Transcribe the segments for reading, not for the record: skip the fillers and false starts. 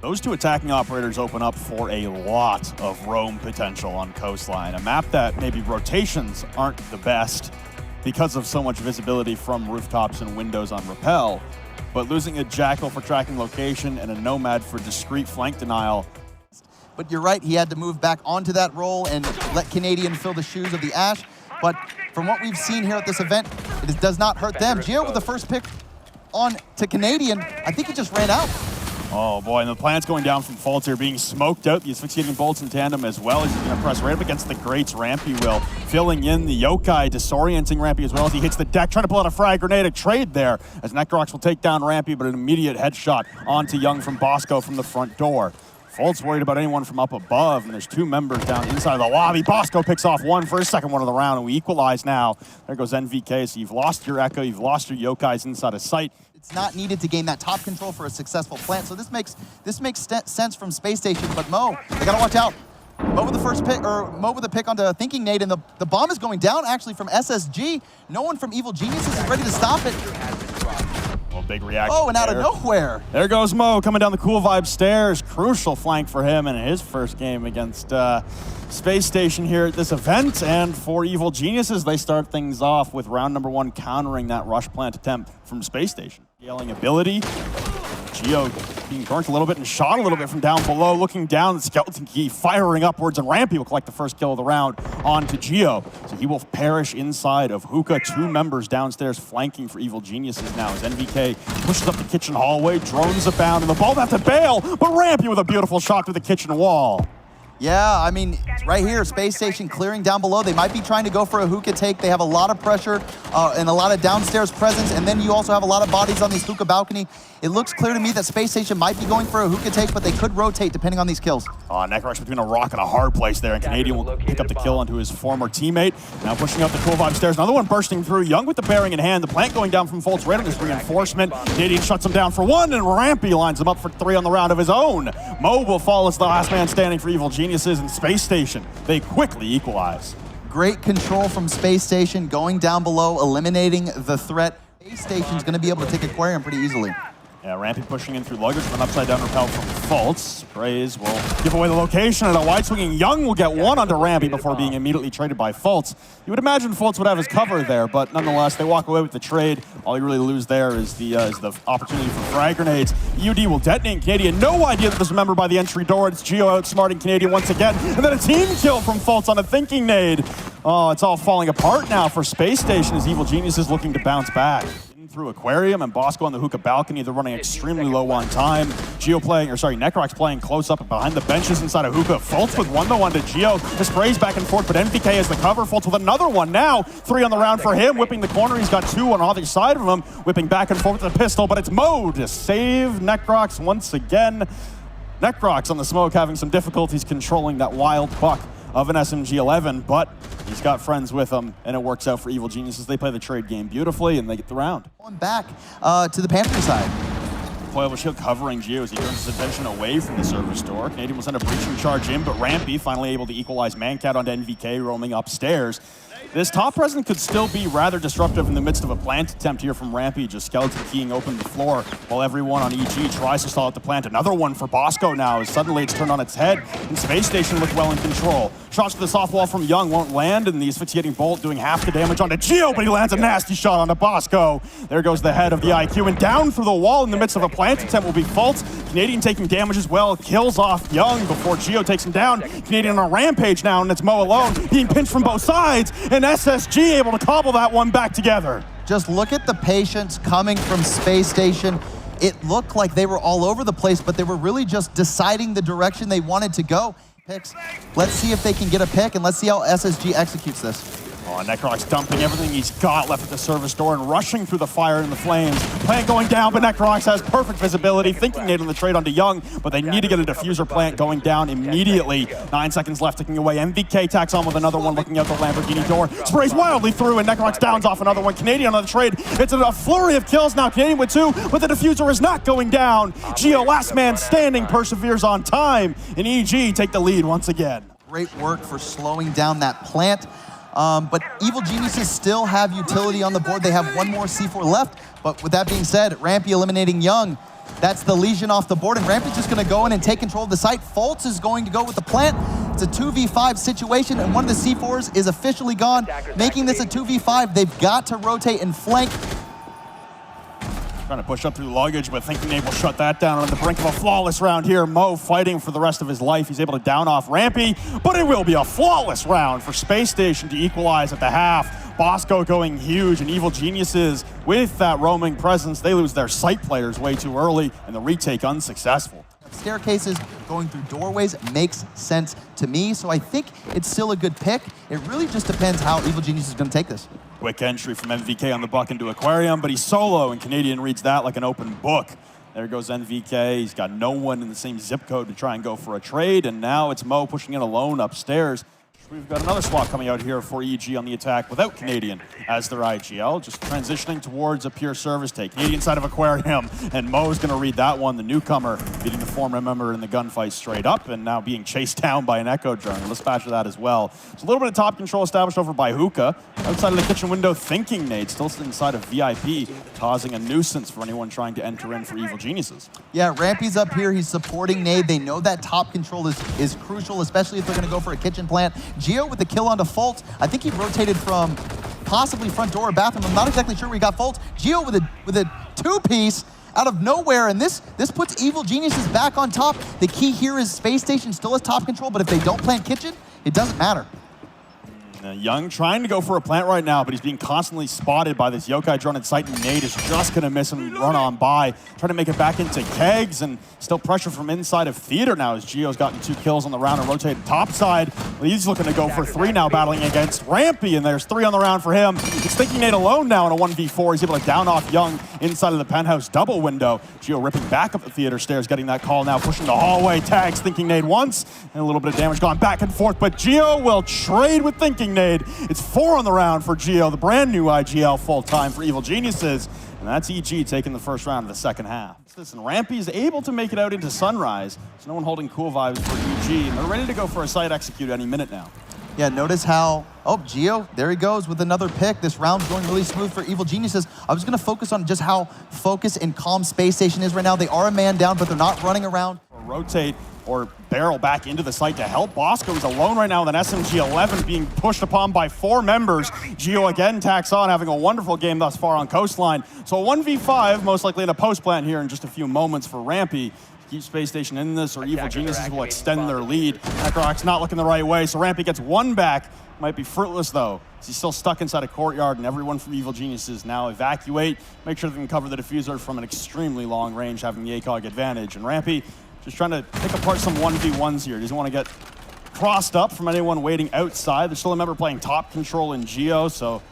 Those two attacking operators open up for a lot of roam potential on Coastline, a map that maybe rotations aren't the best because of so much visibility from rooftops and windows on Rappel, but losing a Jackal for tracking location and a Nomad for discreet flank denial. But you're right, he had to move back onto that role and let Canadian fill the shoes of the Ash, but from what we've seen here at this event, it does not hurt them. Gio with the first pick on to Canadian, I think he just ran out. Oh boy, and the plant's going down from Faults here, being smoked out. The asphyxiating bolts in tandem as well as he's going to press right up against the Greats. Rampy will filling in the Yokai, disorienting Rampy as well as he hits the deck, trying to pull out a frag grenade, a trade there, as Necrox will take down Rampy, but an immediate headshot onto Young from Bosco from the front door. Faults worried about anyone from up above, and there's two members down inside of the lobby. Bosco picks off one for his second one of the round, and we equalize now. There goes NVK, so you've lost your Echo, you've lost your Yokais inside of sight. It's not needed to gain that top control for a successful plant, so this makes sense from Space Station, but Mo, they gotta watch out. Mo with the first pick, or Mo with the pick onto Thinking Nade, and the bomb is going down actually from SSG. No one from Evil Geniuses is ready to stop it. Well, big reaction. Oh, and out there. of nowhere. There goes Mo coming down the Cool Vibe stairs. Crucial flank for him in his first game against Space Station here at this event. And for Evil Geniuses, they start things off with round number 1 countering that rush plant attempt from Space Station. Scaling ability. Gio being burnt a little bit and shot a little bit from down below. Looking down, the Skeleton Key firing upwards, and Rampy will collect the first kill of the round onto Gio. So he will perish inside of Hookah. 2 members downstairs flanking for Evil Geniuses now as NVK pushes up the kitchen hallway, drones abound, and the ball have to bail, but Rampy with a beautiful shot through the kitchen wall. Yeah, I mean, right here, Space Station clearing down below. They might be trying to go for a hookah take. They have a lot of pressure and a lot of downstairs presence, and then you also have a lot of bodies on this hookah balcony. It looks clear to me that Space Station might be going for a hookah take, but they could rotate depending on these kills. Necrox between a rock and a hard place there, and Canadian will pick up the kill onto his former teammate. Now pushing up the Cool Vibe stairs. Another one bursting through. Young with the bearing in hand. The plant going down from Faults right on his reinforcement. Canadian shuts him down for 1, and Rampy lines him up for 3 on the round of his own. Mo will fall as the last man standing for Evil Geniuses, and Space Station, they quickly equalize. Great control from Space Station, going down below, eliminating the threat. Space Station's going to be able to take Aquarium pretty easily. Yeah, Rampy pushing in through luggage from an upside down rappel from Faults. Sprays will give away the location, and a wide swinging Young will get 1 onto Rampy before being immediately traded by Faults. You would imagine Faults would have his cover there, but nonetheless, they walk away with the trade. All you really lose there is the opportunity for frag grenades. EUD will detonate Canadian. No idea that this is remembered by the entry door. It's Gio outsmarting Canadian once again, and then a team kill from Faults on a Thinking Nade. Oh, it's all falling apart now for Space Station as Evil Genius is looking to bounce back. Through Aquarium and Bosco on the hookah balcony. They're running extremely low on time. Necrox playing close up behind the benches inside of hookah. Faults with 1 though onto Gio. The sprays back and forth, but NVK has the cover. Faults with another one now. 3 on the round for him, whipping the corner. He's got 2 on either side of him, whipping back and forth with the pistol, but it's Mo to save Necrox once again. Necrox on the smoke having some difficulties controlling that wild buck of an SMG-11, but he's got friends with him, and it works out for Evil Geniuses. They play the trade game beautifully, and they get the round. Going back to the Panther side. Deployable shield covering Gio as he turns his attention away from the service door. Canadian will send a breaching charge in, but Rampy finally able to equalize Mancat onto NVK, roaming upstairs. This top presence could still be rather disruptive in the midst of a plant attempt here from Rampy, just skeleton keying open the floor while everyone on EG tries to stall out the plant. Another one for Bosco now as suddenly it's turned on its head, and Space Station look well in control. Shots to the soft wall from Young won't land, and the asphyxiating bolt doing half the damage onto Gio, but he lands a nasty shot onto Bosco. There goes the head of the IQ, and down through the wall in the midst of a plant attempt will be Faults. Canadian taking damage as well, kills off Young before Gio takes him down. Canadian on a rampage now, and it's Mo alone, being pinched from both sides, and SSG able to cobble that one back together. Just look at the patience coming from Space Station. It looked like they were all over the place, but they were really just deciding the direction they wanted to go. Picks. Let's see if they can get a pick, and let's see how SSG executes this. Oh, Necrox dumping everything he's got left at the service door and rushing through the fire and the flames. Plant going down, but Necrox has perfect visibility, thinking Nate on the trade onto Young, but they need to get a diffuser plant going down immediately. 9 seconds left, ticking away. MVK tacks on with another one, looking out the Lamborghini door. Sprays wildly through, and Necrox downs off another one. Canadian on the trade. It's a flurry of kills now. Canadian with 2, but the diffuser is not going down. Gio, last man standing, perseveres on time, and EG take the lead once again. Great work for slowing down that plant. But Evil Geniuses still have utility on the board. They have 1 more C4 left. But with that being said, Rampy eliminating Young. That's the Legion off the board, and Rampy's just gonna go in and take control of the site. Fultz is going to go with the plant. It's a 2v5 situation, and one of the C4s is officially gone, making this a 2v5. They've got to rotate and flank. Trying to push up through luggage, but thinking Nate will shut that down on the brink of a flawless round here. Mo fighting for the rest of his life. He's able to down off Rampy, but it will be a flawless round for Space Station to equalize at the half. Bosco going huge, and Evil Geniuses, with that roaming presence, they lose their site players way too early, and the retake unsuccessful. Staircases going through doorways makes sense to me, so I think it's still a good pick. It really just depends how Evil Genius is going to take this. Quick entry from MVK on the buck into Aquarium, but he's solo, and Canadian reads that like an open book. There goes NVK. He's got no one in the same zip code to try and go for a trade, and now it's Mo pushing in alone upstairs. We've got another swap coming out here for EG on the attack without Canadian as their IGL, just transitioning towards a pure service take. Canadian side of Aquarium, and Mo's going to read that one, the newcomer, beating the former member in the gunfight straight up, and now being chased down by an Echo drone. Let's patch that as well. So a little bit of top control established over by Hookah. Outside of the kitchen window, thinking Nade, still inside of VIP, causing a nuisance for anyone trying to enter in for Evil Geniuses. Yeah, Rampy's up here. He's supporting Nade. They know that top control is crucial, especially if they're going to go for a kitchen plant. Geo with the kill onto Fultz. I think he rotated from possibly front door or bathroom. I'm not exactly sure where he got Fultz. Geo with a two-piece out of nowhere, and this puts Evil Geniuses back on top. The key here is Space Station still has top control, but if they don't plant kitchen, it doesn't matter. Young trying to go for a plant right now, but he's being constantly spotted by this Yokai drone in sight, and Nade is just going to miss him, run on by, trying to make it back into Kegs, and still pressure from inside of Theater now as Geo's gotten 2 kills on the round and rotated topside. He's looking to go for 3 now, battling against Rampy, and there's 3 on the round for him. He's thinking Nade alone now in a 1v4. He's able to down off Young inside of the penthouse double window. Geo ripping back up the Theater stairs, getting that call now, pushing the hallway, tags thinking Nade once, and a little bit of damage gone back and forth, but Geo will trade with thinking Nade. It's 4 on the round for Geo, the brand new IGL full-time for Evil Geniuses, and that's EG taking the first round of the second half. Listen, Rampy is able to make it out into Sunrise. There's no one holding cool vibes for EG, and they're ready to go for a site execute any minute now. Yeah, notice how, Geo, there he goes with another pick. This round's going really smooth for Evil Geniuses. I was going to focus on just how focused and calm Space Station is right now. They are a man down, but they're not running around. Rotate or barrel back into the site to help. Bosco is alone right now with an SMG-11 being pushed upon by 4 members. Geo again tacks on, having a wonderful game thus far on Coastline. So a 1v5, most likely in a post plant here in just a few moments for Rampy. Keep Space Station in this, or Evil Geniuses will extend their lead. Necroc's not looking the right way, so Rampy gets 1 back. Might be fruitless though. He's still stuck inside a courtyard, and everyone from Evil Geniuses now evacuate. Make sure they can cover the diffuser from an extremely long range, having the ACOG advantage. And Rampy just trying to pick apart some 1v1s here. Doesn't want to get crossed up from anyone waiting outside. There's still a member playing top control in Geo, so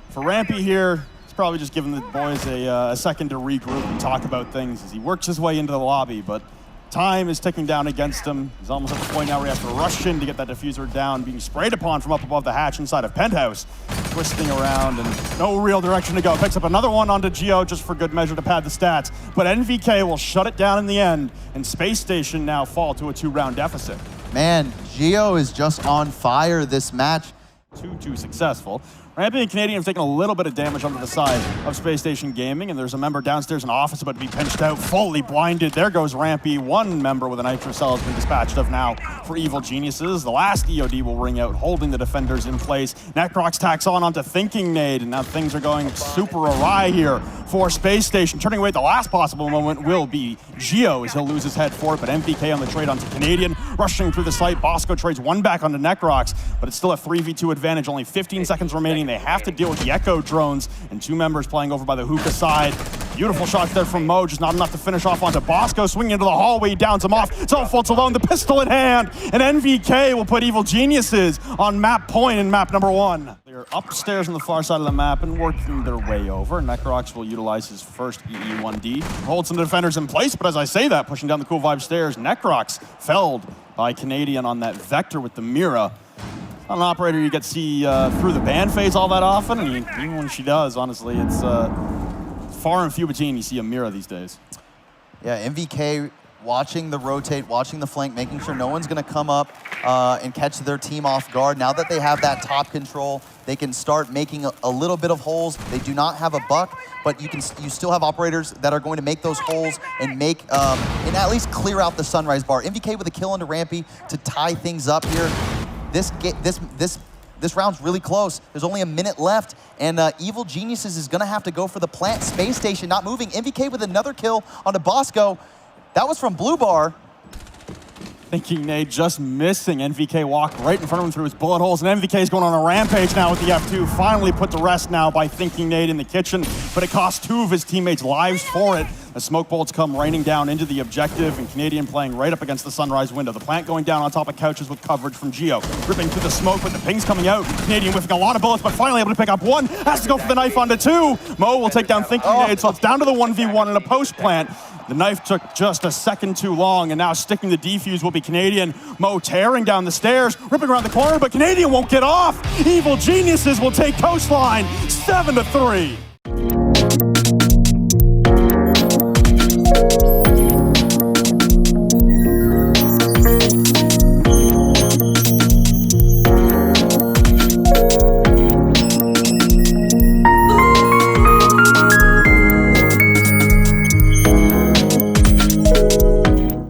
for Rampy here, he's probably just giving the boys a second to regroup and talk about things as he works his way into the lobby, but time is ticking down against him. He's almost at the point now where he has to rush in to get that diffuser down, being sprayed upon from up above the hatch inside of Penthouse, twisting around and no real direction to go. Picks up another one onto Geo just for good measure to pad the stats, but NVK will shut it down in the end, and Space Station now fall to a 2-round deficit. Man, Geo is just on fire this match. 2-2 successful. Rampy and Canadian have taken a little bit of damage onto the side of Space Station Gaming, and there's a member downstairs in office about to be pinched out, fully blinded. There goes Rampy. 1 member with a nitro cell has been dispatched of now for Evil Geniuses. The last EOD will ring out, holding the defenders in place. Necrox tacks on onto Thinking Nade, and now things are going super awry here for Space Station. Turning away at the last possible moment will be Geo, as he'll lose his head for it, but MVK on the trade onto Canadian. Rushing through the site, Bosco trades 1 back onto Necrox, but it's still a 3v2 advantage, only 15 seconds remaining. They have to deal with the Echo drones, and 2 members playing over by the Hookah side. Beautiful shots there from Mo, just not enough to finish off onto Bosco. Swinging into the hallway, downs him off. So Fultz alone, the pistol in hand, and NVK will put Evil Geniuses on map point in map number 1. They're upstairs on the far side of the map and working their way over. Necrox will utilize his first EE1D. Hold some defenders in place, but as I say that, pushing down the Cool Vibe stairs, Necrox felled by Canadian on that Vector with the Mira. Not an operator you get to see through the ban phase all that often, and even when she does, honestly, it's far and few between you see a Mira these days. Yeah, MVK watching the rotate, watching the flank, making sure no one's going to come up and catch their team off guard. Now that they have that top control, they can start making a little bit of holes. They do not have a buck, but you still have operators that are going to make those holes and make and at least clear out the Sunrise bar. MVK with a kill into Rampy to tie things up here. This round's really close. There's only a minute left, and Evil Geniuses is gonna have to go for the plant. Space Station not moving. MVK with another kill onto Bosco. That was from Blue Bar. Thinking Nade just missing. NVK walked right in front of him through his bullet holes, and NVK is going on a rampage now with the F2. Finally put to rest now by Thinking Nade in the kitchen, but it cost 2 of his teammates' lives for it. The smoke bullets come raining down into the objective, and Canadian playing right up against the Sunrise window. The plant going down on top of couches with coverage from Geo. Ripping through the smoke, but the ping's coming out. Canadian whiffing a lot of bullets, but finally able to pick up 1. Has to go for the knife onto 2. Mo will take down Thinking Nade, so it's down to the 1v1 in a post plant. The knife took just a second too long, and now sticking the defuse will be Canadian. Mo tearing down the stairs, ripping around the corner, but Canadian won't get off. Evil Geniuses will take Coastline 7-3.